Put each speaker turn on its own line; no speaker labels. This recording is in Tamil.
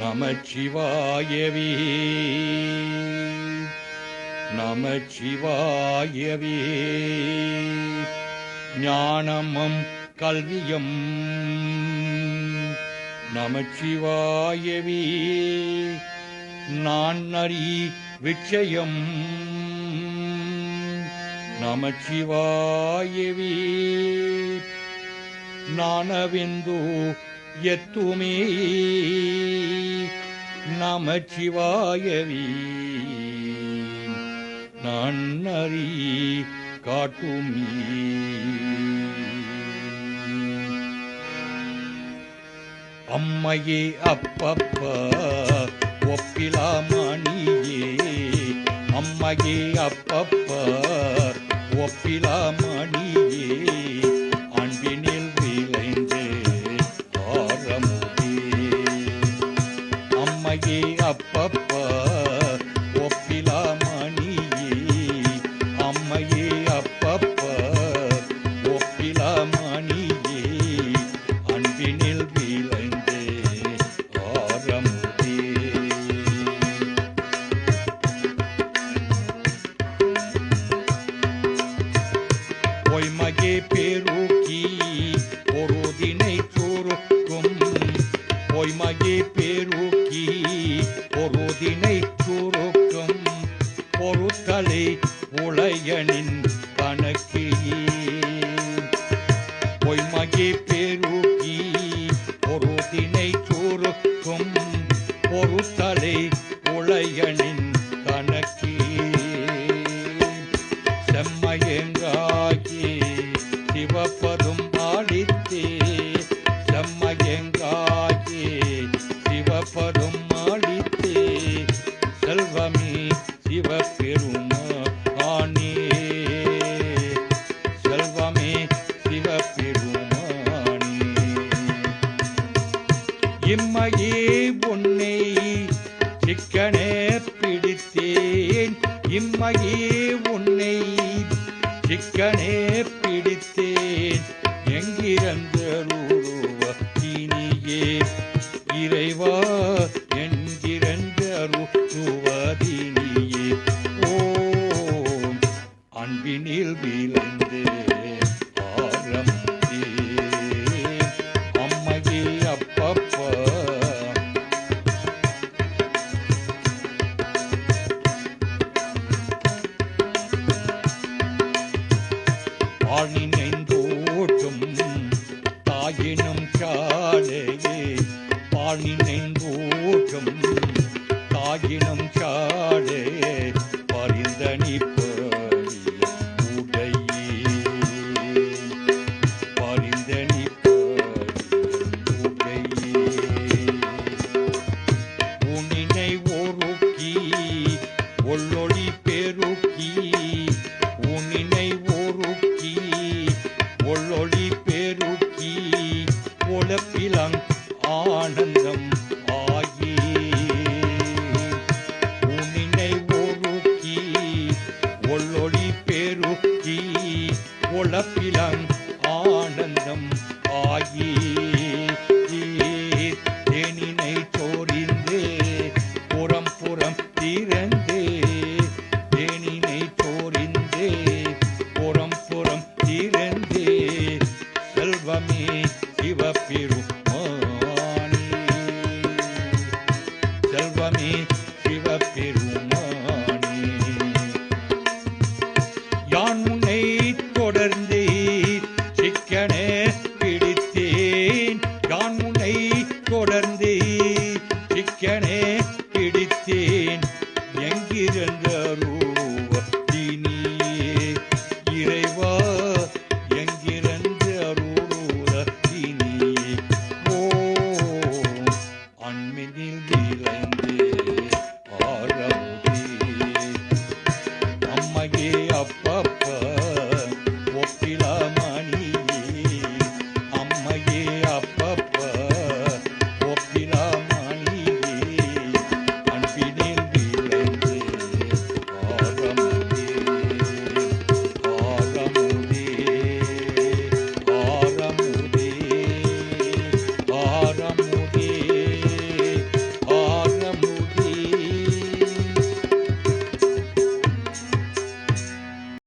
நமச்சிவாயவே நமச்சிவாயவே. ஞானமும் கல்வியும் நமச்சிவாயவே. நான் அறி விச்சயம் நமச்சிவாயவே. ஞானவிந்து எத்துமே நமச்சிவாயவே. நன்னறி காட்டுமே. அம்மையே அப்பப்ப ஒப்பிலாமணியே. அம்மையே அப்பப்ப ஒப்பிலாமணியே. அன்பினில் விளைந்து ஆரமுதே. அம்மையே அப்பப்ப ஒப்பிலாமணியே. அம்மையே அப்பப்ப ஒப்பிலாமணியே. அன்பினில் விளைந்து ஆரமுதே. பொய்மையே பெருக்கி பொருதினை சுருக்கும். பொய்மையே பெருக்கி பொருதினை சுருக்கும். பொருத்தலை உளையனின் கணக்கே. பொய்மையே பெருக்கி பொருதினை சுருக்கும். பொருத்தலை உளையனின் கணக்கே. செம்மையங்காகி சிவப்பதும் ஆடித்தே. செம்மையங்காகி சிவப்பதும் ஆடித்தே. செல்வமே சிவபெருமானே. செல்வமே சிவபெருமானே. இம்மையே உன்னை சிக்கனே பிடித்தேன். இம்மையே உன்னை சிக்கனே பிடித்தேன். என்கிறந்தருவதினியே இறைவா. என்கிறந்தருவதினியே. ஓம் அன்பினில் விளைந்து ஆரமுதே. அம்மையே அப்பப்ப பாணினைந்தோட்டும் தாயினும் சாலையே. பாணினைந்தோட்டும் தாயினும் சாலையே. பரிந்தனி உடையே. பரிந்தனி உடையே. உன்னினை ஒருக்கி ஒள்ளொளி பெருக்கி.